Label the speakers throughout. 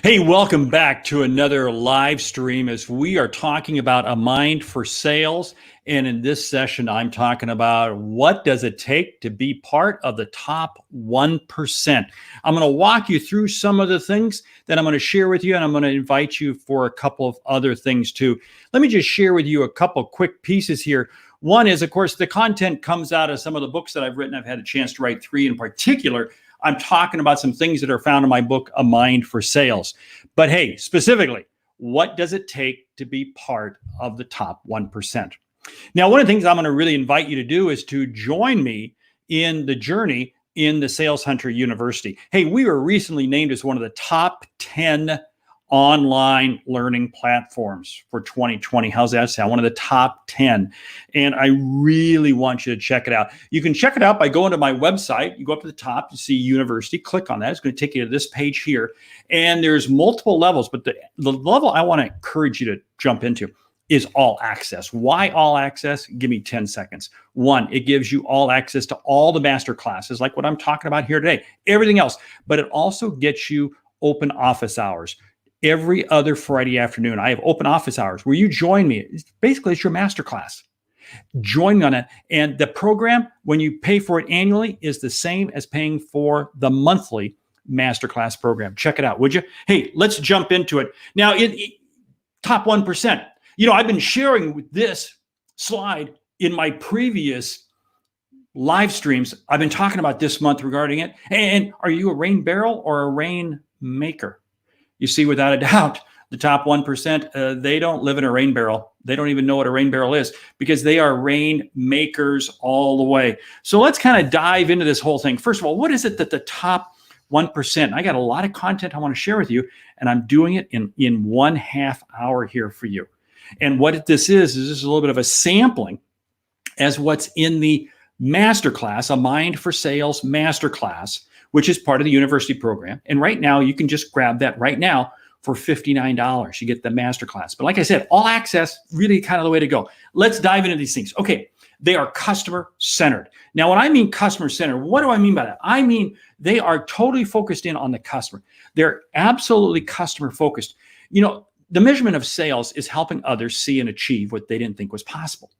Speaker 1: Hey, welcome back to another live stream as we are talking about a mind for sales. And in this session, I'm talking about what does it take to be part of the top 1%. I'm going to walk you through some of the things that I'm going to share with you, and I'm going to invite you for a couple of other things too. Let me just share with you a couple quick pieces here. One is, of course, the content comes out of some of the books that I've written. I've had a chance to write 3 in particular. I'm talking about some things that are found in my book, A Mind for Sales. But hey, specifically, what does it take to be part of the top 1%? Now, one of the things I'm going to really invite you to do is to join me in the journey in the Sales Hunter University. Hey, we were recently named as one of the top 10 online learning platforms for 2020. How's that sound? One of the top 10. And I really want you to check it out. You can check it out by going to my website. You go up to the top, you see university, click on that. It's going to take you to this page here. And there's multiple levels, but the level I want to encourage you to jump into is all access. Why all access? Give me 10 seconds. 1, it gives you all access to all the master classes, like what I'm talking about here today, everything else. But it also gets you open office hours. Every other Friday afternoon, I have open office hours where you join me. Basically, it's your masterclass. Join me on it. And the program, when you pay for it annually, is the same as paying for the monthly masterclass program. Check it out, would you? Hey, let's jump into it. Now, top 1%. You know, I've been sharing this slide in my previous live streams. I've been talking about this month regarding it. And are you a rain barrel or a rain maker? You see, without a doubt, the top 1%, they don't live in a rain barrel. They don't even know what a rain barrel is because they are rain makers all the way. So let's kind of dive into this whole thing. First of all, what is it that the top 1%? I got a lot of content I want to share with you, and I'm doing it in 1/2 hour here for you. And what this is this is a little bit of a sampling as what's in the masterclass, A Mind for Sales masterclass, which is part of the university program. And right now, you can just grab that right now for $59. You get the masterclass. But like I said, all access, really kind of the way to go. Let's dive into these things. Okay, they are customer-centered. Now, when I mean customer-centered, what do I mean by that? I mean, they are totally focused in on the customer. They're absolutely customer-focused. You know, the measurement of sales is helping others see and achieve what they didn't think was possible.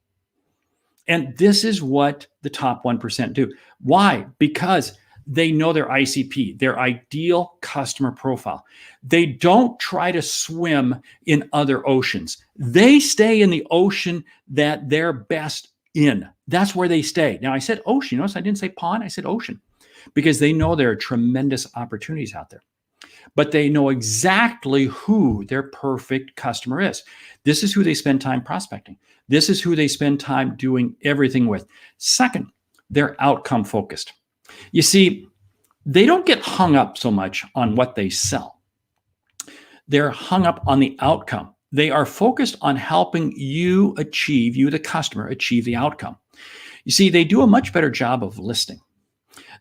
Speaker 1: And this is what the top 1% do. Why? Because they know their ICP, their ideal customer profile. They don't try to swim in other oceans. They stay in the ocean that they're best in. That's where they stay. Now, I said ocean. Notice I didn't say pond. I said ocean because they know there are tremendous opportunities out there. But they know exactly who their perfect customer is. This is who they spend time prospecting. This is who they spend time doing everything with. Second, they're outcome focused. You see, they don't get hung up so much on what they sell. They're hung up on the outcome. They are focused on helping you, the customer, achieve the outcome. You see, they do a much better job of listening.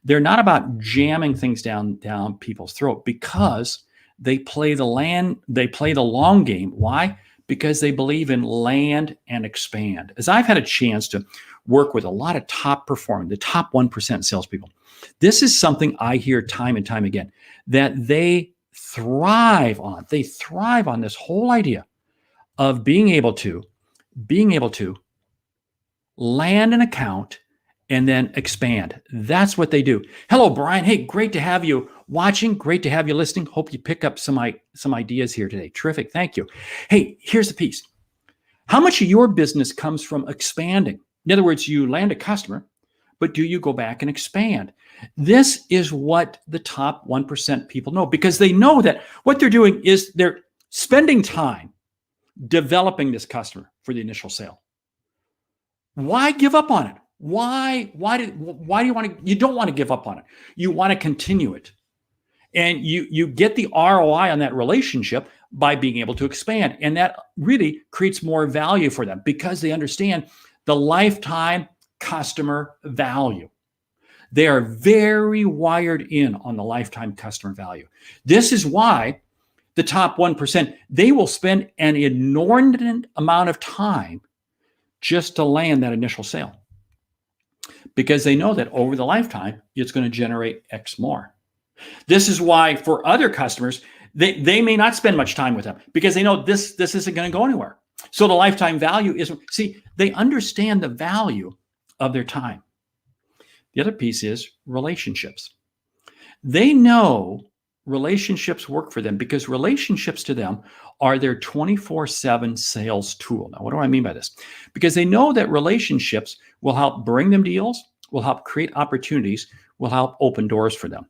Speaker 1: They're not about jamming things down people's throat because they play the long game. Why? Because they believe in land and expand. As I've had a chance to work with a lot of top performing, the top 1% salespeople, this is something I hear time and time again, that they thrive on. They thrive on this whole idea of being able to land an account and then expand. That's what they do. Hello, Brian. Hey, great to have you watching. Great to have you listening. Hope you pick up some ideas here today. Terrific. Thank you. Hey, here's the piece. How much of your business comes from expanding? In other words, you land a customer, but do you go back and expand? This is what the top 1% people know, because they know that what they're doing is they're spending time developing this customer for the initial sale. Why give up on it? Why do you want to? You don't want to give up on it. You want to continue it, and you get the ROI on that relationship by being able to expand, and that really creates more value for them because they understand the lifetime customer value. They are very wired in on the lifetime customer value. This is why the top 1%, they will spend an inordinate amount of time just to land that initial sale, because they know that over the lifetime, it's going to generate X more. This is why for other customers, They may not spend much time with them because they know this isn't going to go anywhere. So the lifetime value is, see, they understand the value of their time. The other piece is relationships. They know relationships work for them because relationships to them are their 24/7 sales tool. Now, what do I mean by this? Because they know that relationships will help bring them deals, will help create opportunities, will help open doors for them.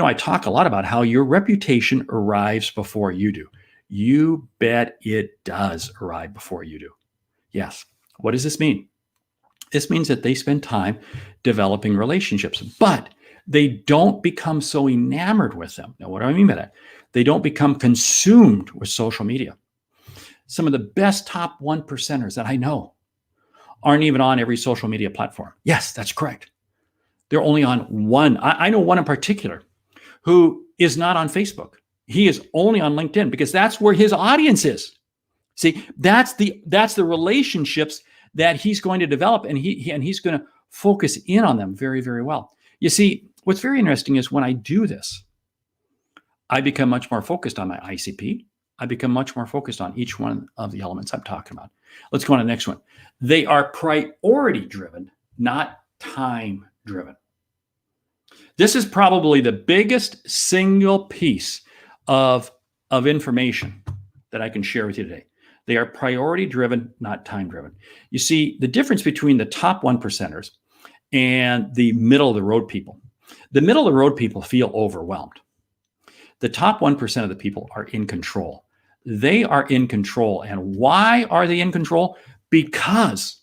Speaker 1: I talk a lot about how your reputation arrives before you do. You bet it does arrive before you do. Yes. What does this mean? This means that they spend time developing relationships, but they don't become so enamored with them. Now, what do I mean by that? They don't become consumed with social media. Some of the best top 1%ers that I know aren't even on every social media platform. Yes, that's correct. They're only on one. I know one in particular who is not on Facebook. He is only on LinkedIn because that's where his audience is. See, that's the relationships that he's going to develop, and he's going to focus in on them very, very well. You see, what's very interesting is when I do this, I become much more focused on my ICP. I become much more focused on each one of the elements I'm talking about. Let's go on to the next one. They are priority driven, not time driven. This is probably the biggest single piece of information that I can share with you today. They are priority driven, not time driven. You see, the difference between the top 1%ers and the middle of the road people. The middle of the road people feel overwhelmed. The top 1% of the people are in control. They are in control. And why are they in control? Because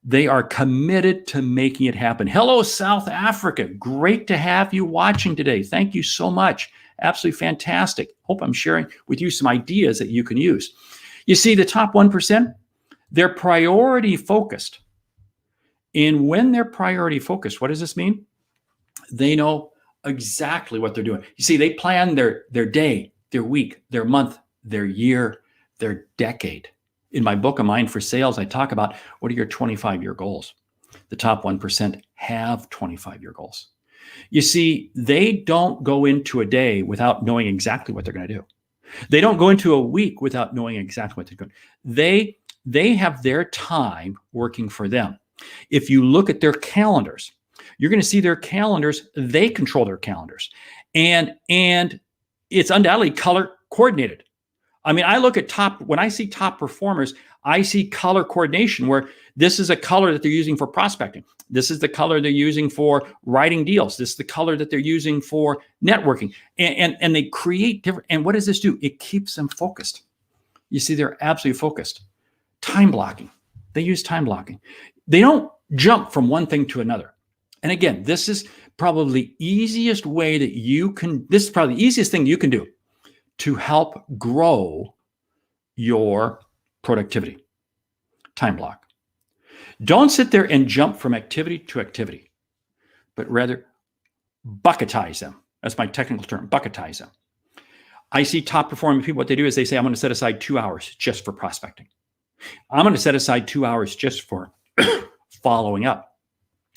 Speaker 1: they are committed to making it happen. Hello, South Africa. Great to have you watching today. Thank you so much. Absolutely fantastic. Hope I'm sharing with you some ideas that you can use. You see, the top 1%, they're priority focused. And when they're priority focused, what does this mean? They know exactly what they're doing. You see, they plan their day, their week, their month, their year, their decade. In my book, A Mind for Sales, I talk about what are your 25-year goals. The top 1% have 25-year goals. You see, they don't go into a day without knowing exactly what they're going to do. They don't go into a week without knowing exactly what they're going to do. They have their time working for them. If you look at their calendars, you're going to see their calendars. They control their calendars. And it's undoubtedly color coordinated. I mean, I look at when I see top performers, I see color coordination where this is a color that they're using for prospecting. This is the color they're using for writing deals. This is the color that they're using for networking. And they create different, and what does this do? It keeps them focused. You see, they're absolutely focused. Time blocking. They use time blocking. They don't jump from one thing to another. And again, this is probably the easiest way that this is probably the easiest thing you can do to help grow your productivity. Time block. Don't sit there and jump from activity to activity, but rather bucketize them. That's my technical term, bucketize them. I see top performing people, what they do is they say, I'm going to set aside 2 hours just for prospecting. I'm going to set aside 2 hours just for following up.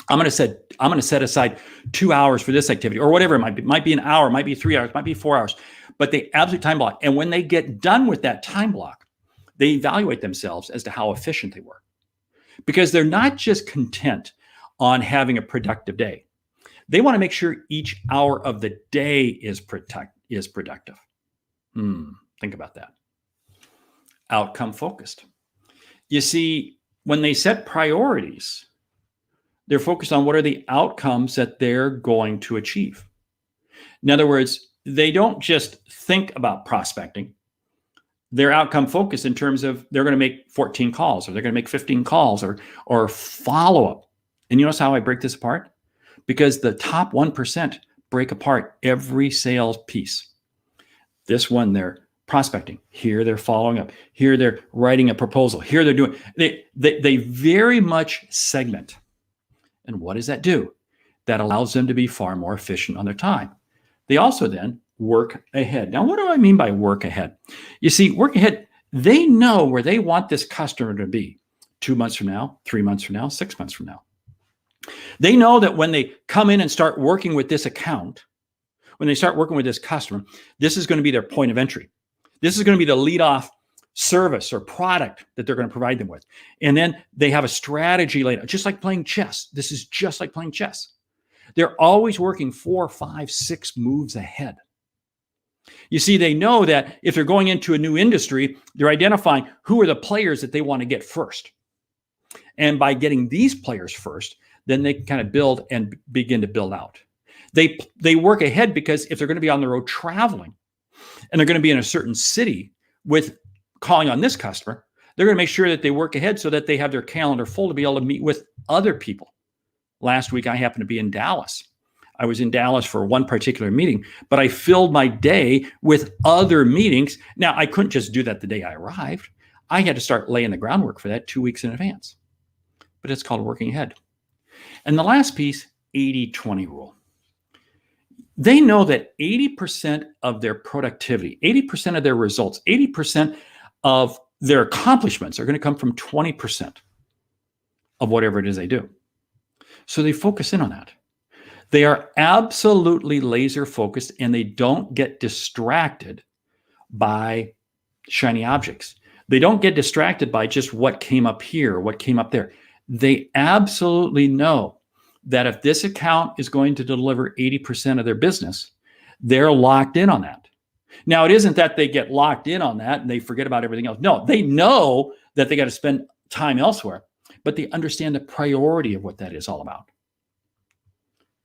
Speaker 1: I'm going to set aside 2 hours for this activity or whatever it might be. It might be an hour, might be 3 hours, might be 4 hours, but they absolutely time block. And when they get done with that time block, they evaluate themselves as to how efficient they were, because they're not just content on having a productive day. They want to make sure each hour of the day is productive. Think about that. Outcome focused. You see, when they set priorities, they're focused on what are the outcomes that they're going to achieve. In other words, they don't just think about prospecting. They're outcome focused in terms of they're going to make 14 calls or they're going to make 15 calls or follow up. And you notice how I break this apart? Because the top 1% break apart every sales piece. This one, they're prospecting. Here, they're following up. Here, they're writing a proposal. Here, they're doing, they very much segment. And what does that do? That allows them to be far more efficient on their time. They also then work ahead. Now, what do I mean by work ahead? You see, work ahead, they know where they want this customer to be 2 months from now, 3 months from now, 6 months from now. They know that when they come in and start working with this account, when they start working with this customer, this is going to be their point of entry. This is going to be the lead off service or product that they're going to provide them with. And then they have a strategy laid out, just like playing chess. This is just like playing chess. They're always working 4, 5, 6 moves ahead. You see, they know that if they're going into a new industry, they're identifying who are the players that they want to get first. And by getting these players first, then they kind of build and begin to build out. They work ahead because if they're going to be on the road traveling and they're going to be in a certain city with calling on this customer, they're going to make sure that they work ahead so that they have their calendar full to be able to meet with other people. Last week, I happened to be in Dallas. I was in Dallas for one particular meeting, but I filled my day with other meetings. Now, I couldn't just do that the day I arrived. I had to start laying the groundwork for that 2 weeks in advance. But it's called working ahead. And the last piece, 80-20 rule. They know that 80% of their productivity, 80% of their results, 80% of their accomplishments are going to come from 20% of whatever it is they do. So they focus in on that. They are absolutely laser focused and they don't get distracted by shiny objects. They don't get distracted by just what came up here or what came up there. They absolutely know that if this account is going to deliver 80% of their business, they're locked in on that. Now, it isn't that they get locked in on that and they forget about everything else. No, they know that they got to spend time elsewhere, but they understand the priority of what that is all about.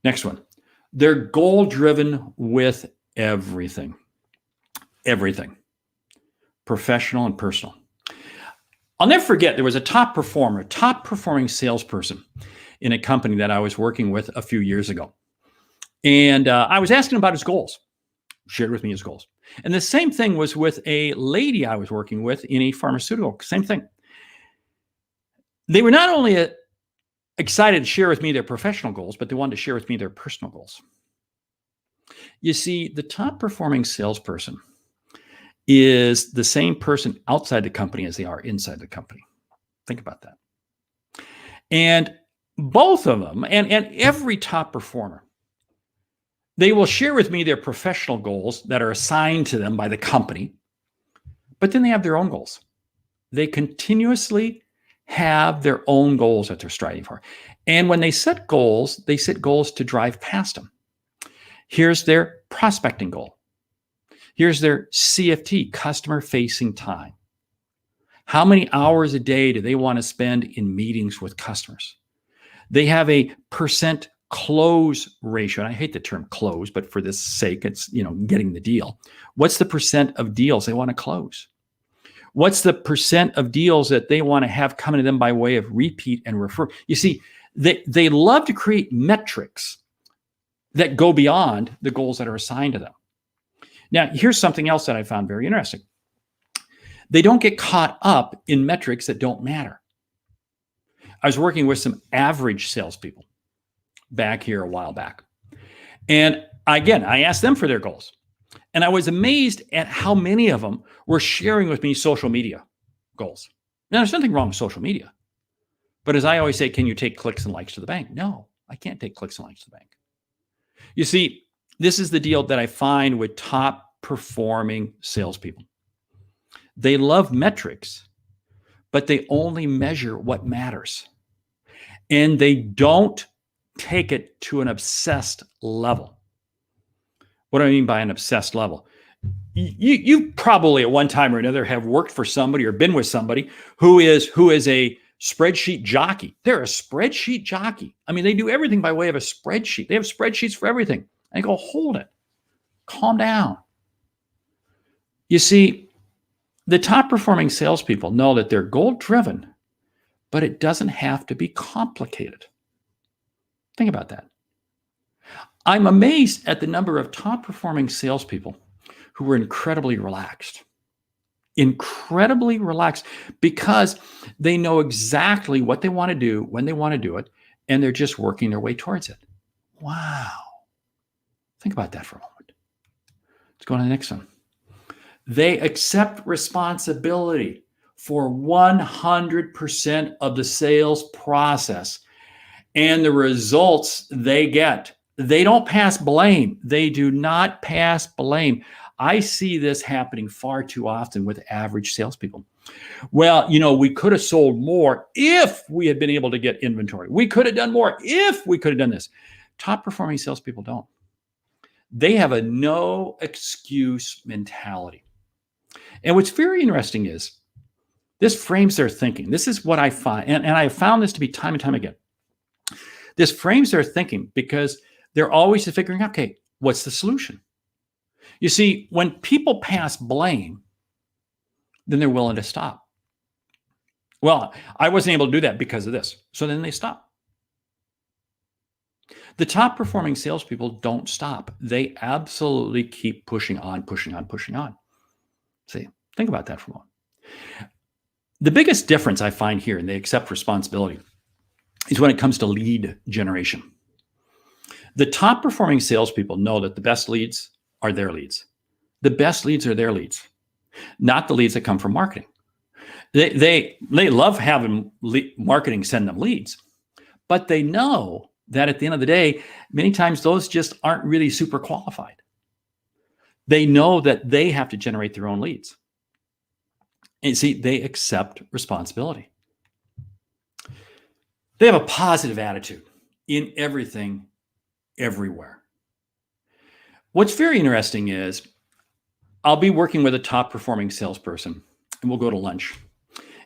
Speaker 1: Next one, they're goal-driven with everything. Everything. Professional and personal. I'll never forget, there was a top performing salesperson in a company that I was working with a few years ago. And I was asking him about his goals. Shared with me his goals. And the same thing was with a lady I was working with in a pharmaceutical, same thing. They were not only excited to share with me their professional goals, but they wanted to share with me their personal goals. You see, the top performing salesperson is the same person outside the company as they are inside the company. Think about that. And both of them, and every top performer, they will share with me their professional goals that are assigned to them by the company, but then they have their own goals. They continuously have their own goals that they're striving for. And when they set goals to drive past them. Here's their prospecting goal. Here's their CFT, customer-facing time. How many hours a day do they want to spend in meetings with customers? They have a percent close ratio. And I hate the term close, but for this sake, it's, getting the deal. What's the percent of deals they want to close? What's the percent of deals that they want to have coming to them by way of repeat and refer? You see, they love to create metrics that go beyond the goals that are assigned to them. Now, here's something else that I found very interesting. They don't get caught up in metrics that don't matter. I was working with some average salespeople back here a while back. And again, I asked them for their goals. And I was amazed at how many of them were sharing with me social media goals. Now, there's nothing wrong with social media. But as I always say, can you take clicks and likes to the bank? No, I can't take clicks and likes to the bank. You see, this is the deal that I find with top performing salespeople. They love metrics, but they only measure what matters. And they don't take it to an obsessed level. What do I mean by an obsessed level? You probably at one time or another have worked for somebody or been with somebody who is a spreadsheet jockey. They're a spreadsheet jockey. I mean, they do everything by way of a spreadsheet. They have spreadsheets for everything. I go, hold it. Calm down. You see, the top performing salespeople know that they're goal driven, but it doesn't have to be complicated. Think about that. I'm amazed at the number of top performing salespeople who were incredibly relaxed because they know exactly what they want to do, when they want to do it, and they're just working their way towards it. Wow. Think about that for a moment. Let's go on to the next one. They accept responsibility for 100% of the sales process and the results they get. They don't pass blame. They do not pass blame. I see this happening far too often with average salespeople. Well, we could have sold more if we had been able to get inventory. We could have done more if we could have done this. Top performing salespeople don't. They have a no excuse mentality. And what's very interesting is this frames their thinking. This is what I find, and I have found this to be time and time again. This frames their thinking because they're always figuring out, okay, what's the solution? You see, when people pass blame, then they're willing to stop. Well, I wasn't able to do that because of this. So then they stop. The top performing salespeople don't stop. They absolutely keep pushing on, pushing on, pushing on. See, think about that for a moment. The biggest difference I find here, and they accept responsibility, is when it comes to lead generation. The top performing salespeople know that the best leads are their leads. The best leads are their leads, not the leads that come from marketing. They love having marketing send them leads, but they know that at the end of the day, many times those just aren't really super qualified. They know that they have to generate their own leads. And see, they accept responsibility. They have a positive attitude in everything, everywhere. What's very interesting is I'll be working with a top performing salesperson and we'll go to lunch.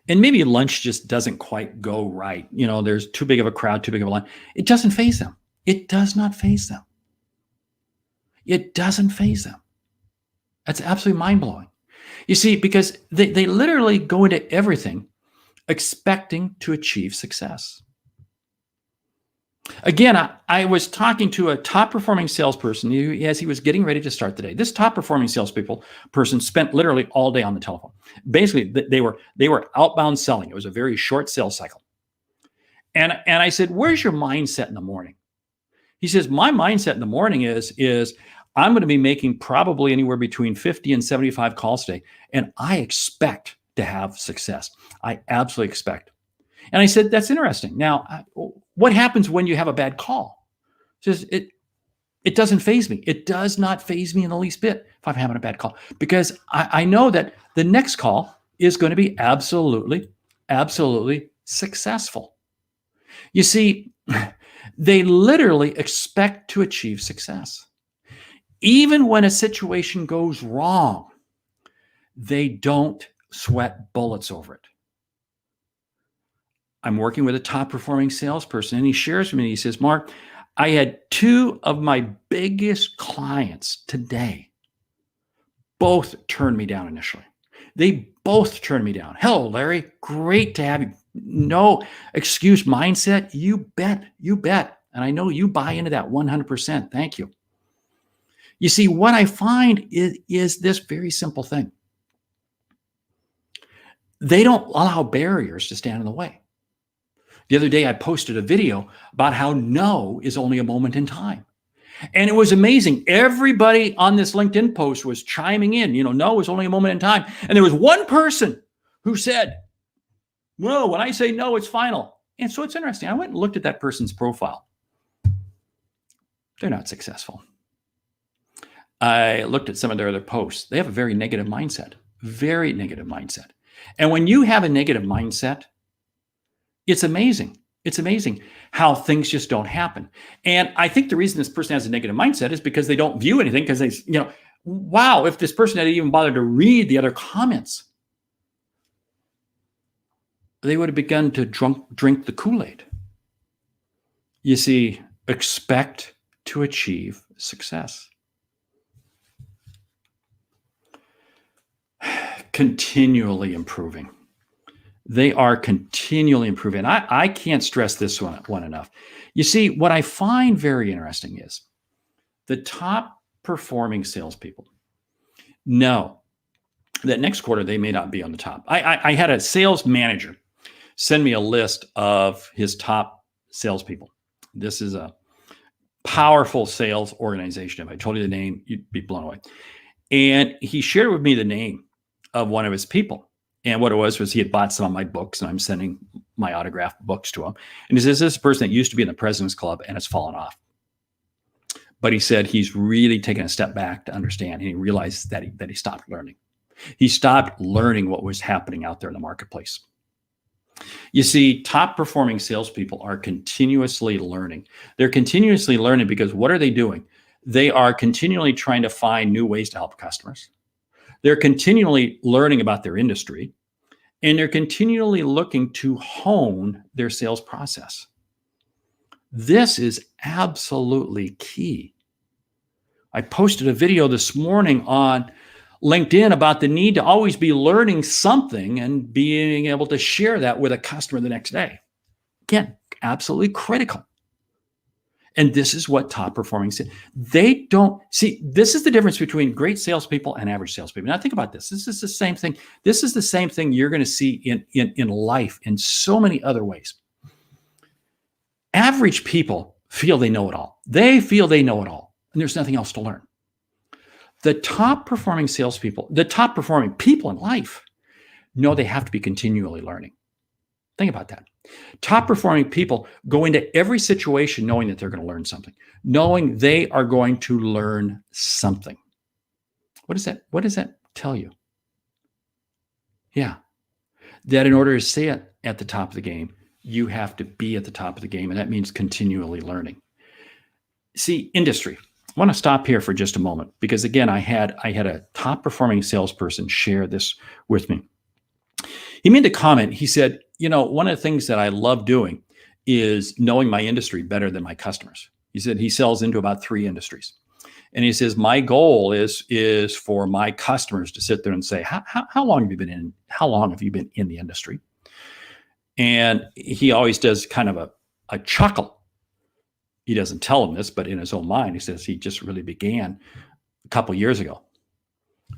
Speaker 1: And maybe lunch just doesn't quite go right. There's too big of a crowd, too big of a line. It doesn't faze them. It does not faze them. It doesn't faze them. That's absolutely mind-blowing. You see, because they literally go into everything expecting to achieve success. Again, I was talking to a top performing salesperson as he was getting ready to start the day. This top performing person spent literally all day on the telephone. Basically, they were outbound selling. It was a very short sales cycle. And I said, "Where's your mindset in the morning?" He says, "My mindset in the morning is I'm going to be making probably anywhere between 50 and 75 calls today, and I expect to have success. I absolutely expect." And I said, "That's interesting. Now, what happens when you have a bad call?" He says, it doesn't faze me. It does not faze me in the least bit if I'm having a bad call, because I know that the next call is going to be absolutely, absolutely successful. You see, they literally expect to achieve success. Even when a situation goes wrong, they don't sweat bullets over it. I'm working with a top performing salesperson, and he shares with me, he says, "Mark, I had two of my biggest clients today. Both turned me down initially. They both turned me down. Hello, Larry. Great to have you. No excuse mindset. You bet. You bet. And I know you buy into that 100%. Thank you." You see, what I find is this very simple thing. They don't allow barriers to stand in the way. The other day, I posted a video about how no is only a moment in time. And it was amazing. Everybody on this LinkedIn post was chiming in, no is only a moment in time. And there was one person who said, "Well, when I say no, it's final." And so it's interesting. I went and looked at that person's profile. They're not successful. I looked at some of their other posts. They have a very negative mindset, very negative mindset. And when you have a negative mindset, it's amazing. It's amazing how things just don't happen. And I think the reason this person has a negative mindset is because they don't view anything, because they, wow, if this person had even bothered to read the other comments, they would have begun to drink the Kool-Aid. You see, expect to achieve success. Continually improving. They are continually improving. I can't stress this one enough. You see, what I find very interesting is the top performing salespeople know that next quarter they may not be on the top. I had a sales manager send me a list of his top salespeople. This is a powerful sales organization. If I told you the name, you'd be blown away. And he shared with me the name of one of his people. And what it was he had bought some of my books, and I'm sending my autographed books to him. And he says, "This is a person that used to be in the President's Club and has fallen off." But he said he's really taken a step back to understand, and he realized that he stopped learning. He stopped learning what was happening out there in the marketplace. You see, top performing salespeople are continuously learning. They're continuously learning because what are they doing? They are continually trying to find new ways to help customers. They're continually learning about their industry, and they're continually looking to hone their sales process. This is absolutely key. I posted a video this morning on LinkedIn about the need to always be learning something and being able to share that with a customer the next day. Again, absolutely critical. And this is what top performing, they don't see. This is the difference between great salespeople and average salespeople. Now think about this. This is the same thing. This is the same thing you're going to see in life in so many other ways. Average people feel they know it all. They feel they know it all, and there's nothing else to learn. The top performing salespeople, the top performing people in life, know they have to be continually learning. Think about that. Top performing people go into every situation knowing that they're going to learn something, knowing they are going to learn something. What does that tell you? Yeah, that in order to stay at the top of the game, you have to be at the top of the game, and that means continually learning. See, industry. I want to stop here for just a moment because, again, I had a top performing salesperson share this with me. He made a comment. He said, one of the things that I love doing is knowing my industry better than my customers. He said he sells into about 3 industries. And he says, my goal is for my customers to sit there and say, how long have you been in the industry? And he always does kind of a chuckle. He doesn't tell them this, but in his own mind, he says he just really began a couple years ago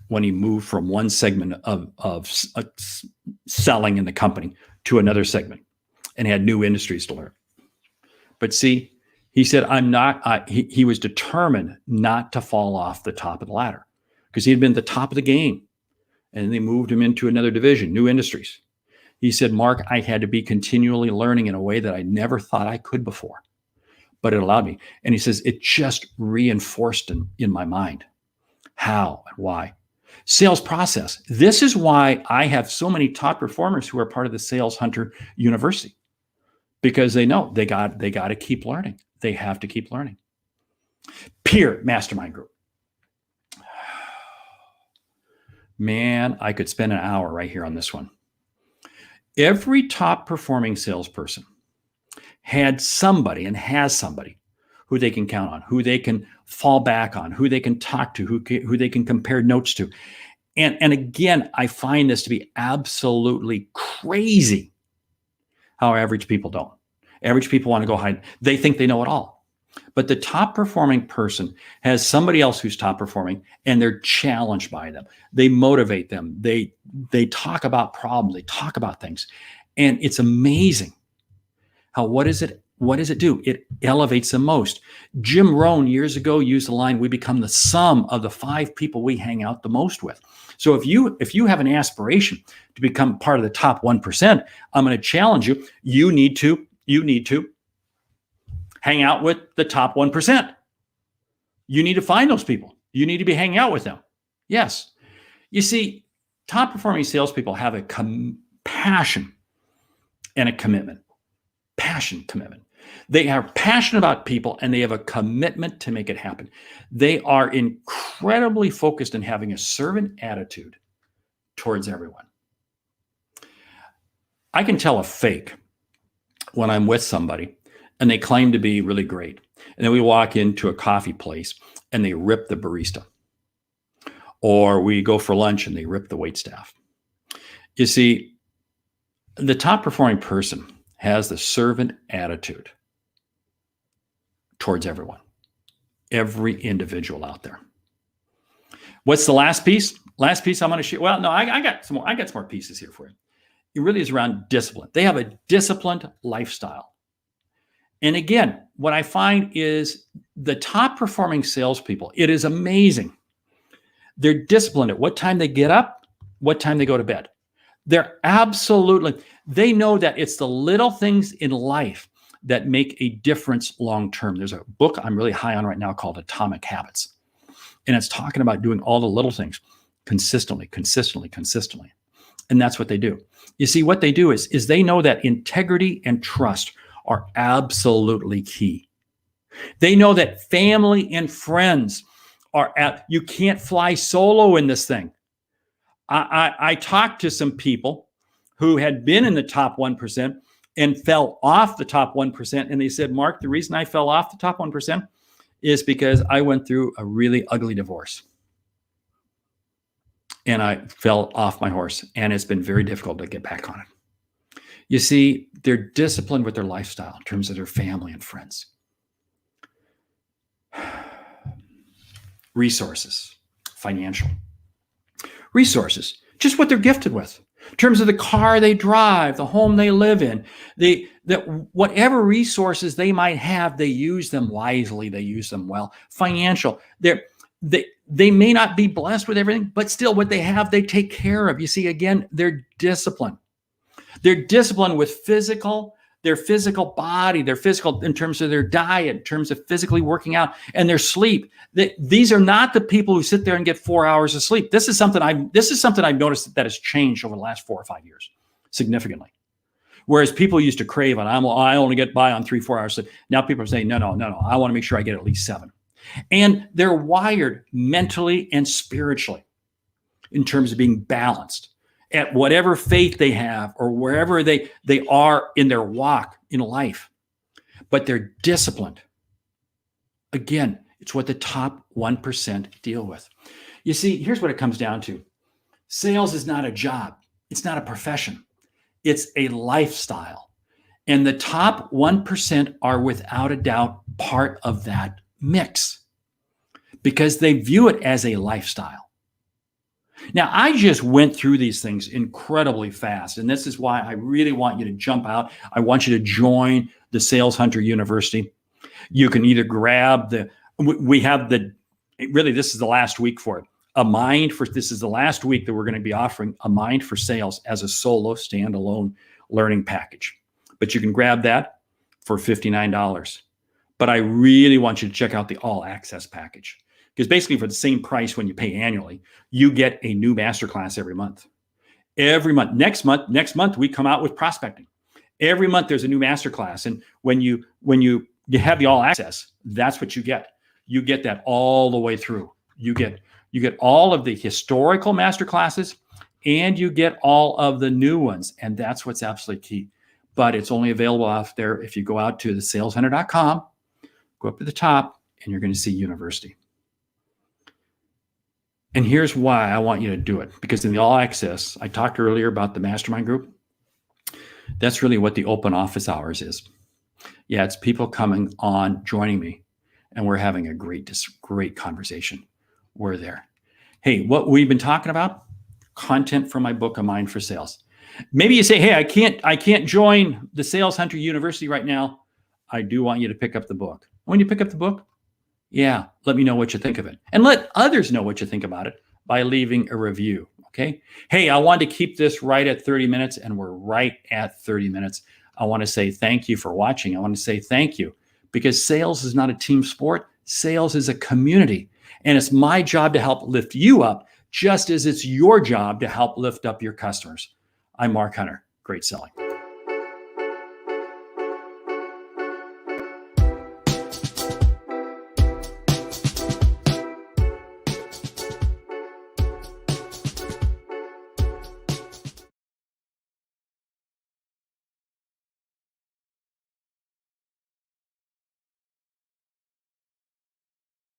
Speaker 1: when he moved from one segment of selling in the company to another segment and had new industries to learn. But see, he said, he was determined not to fall off the top of the ladder because he had been at the top of the game and they moved him into another division, new industries. He said, Mark, I had to be continually learning in a way that I never thought I could before, but it allowed me. And he says, it just reinforced in my mind how and why. Sales process. This is why I have so many top performers who are part of the Sales Hunter University, because they know they got to keep learning. They have to keep learning. Peer mastermind group. Man, I could spend an hour right here on this one. Every top performing salesperson had somebody and has somebody who they can count on, who they can fall back on, who they can talk to, who they can compare notes to. And again, I find this to be absolutely crazy how average people don't. Average people want to go hide. They think they know it all. But the top performing person has somebody else who's top performing, and they're challenged by them. They motivate them. They talk about problems. They talk about things. And it's amazing how what does it do? It elevates them most. Jim Rohn years ago used the line, we become the sum of the 5 people we hang out the most with. So if you have an aspiration to become part of the top 1%, I'm going to challenge you. You need to hang out with the top 1%. You need to find those people. You need to be hanging out with them. Yes. You see, top performing salespeople have a passion and a commitment. Passion, commitment. They are passionate about people and they have a commitment to make it happen. They are incredibly focused on having a servant attitude towards everyone. I can tell a fake when I'm with somebody and they claim to be really great. And then we walk into a coffee place and they rip the barista. Or we go for lunch and they rip the waitstaff. You see, the top performing person has the servant attitude towards everyone, every individual out there. What's the last piece? Last piece I'm going to share. Well, no, I got some more. I got some more pieces here for you. It really is around discipline. They have a disciplined lifestyle. And again, what I find is the top performing salespeople, it is amazing. They're disciplined at what time they get up, what time they go to bed. They know that it's the little things in life that make a difference long term. There's a book I'm really high on right now called Atomic Habits. And it's talking about doing all the little things consistently. And that's what they do. You see, what they do is they know that integrity and trust are absolutely key. They know that family and friends you can't fly solo in this thing. I talked to some people who had been in the top 1% and fell off the top 1%. And they said, Mark, the reason I fell off the top 1% is because I went through a really ugly divorce. And I fell off my horse. And it's been very difficult to get back on it. You see, they're disciplined with their lifestyle in terms of their family and friends. Resources, financial. Resources, just what they're gifted with. In terms of the car they drive, the home they live in, whatever resources they might have, they use them wisely, they use them well. Financial, they may not be blessed with everything, but still what they have, they take care of. You see, again, they're disciplined. They're disciplined with their physical body, their physical in terms of their diet, in terms of physically working out, and their sleep. These are not the people who sit there and get 4 hours of sleep. This is something I've noticed that has changed over the last 4 or 5 years significantly. Whereas people used to crave on, I only get by on 3-4 hours sleep. Now people are saying, no, I want to make sure I get at least 7. And they're wired mentally and spiritually in terms of being balanced at whatever faith they have or wherever they are in their walk in life. But they're disciplined. Again, it's what the top 1% deal with. You see, here's what it comes down to. Sales is not a job. It's not a profession. It's a lifestyle. And the top 1% are without a doubt part of that mix because they view it as a lifestyle. Now, I just went through these things incredibly fast, and this is why I really want you to jump out. I want you to join the Sales Hunter University. You can either grab really, this is the last week for it. This is the last week that we're going to be offering a Mind for Sales as a solo standalone learning package. But you can grab that for $59. But I really want you to check out the All Access package. Because basically for the same price when you pay annually, you get a new masterclass every month. Every month. Next month, we come out with prospecting. Every month there's a new masterclass. And when you have the All Access, that's what you get. You get that all the way through. You get all of the historical masterclasses and you get all of the new ones. And that's what's absolutely key. But it's only available out there if you go out to thesaleshunter.com, go up to the top, and you're going to see University. And here's why I want you to do it. Because in the All Access, I talked earlier about the mastermind group. That's really what the open office hours is. Yeah, it's people coming on, joining me, and we're having a great conversation. We're there. Hey, what we've been talking about, content from my book, A Mind for Sales. Maybe you say, hey, I can't join the Sales Hunter University right now. I do want you to pick up the book. When you pick up the book, yeah, let me know what you think of it. And let others know what you think about it by leaving a review, okay? Hey, I want to keep this right at 30 minutes, and we're right at 30 minutes. I want to say thank you for watching. I want to say thank you because sales is not a team sport. Sales is a community, and it's my job to help lift you up just as it's your job to help lift up your customers. I'm Mark Hunter. Great selling.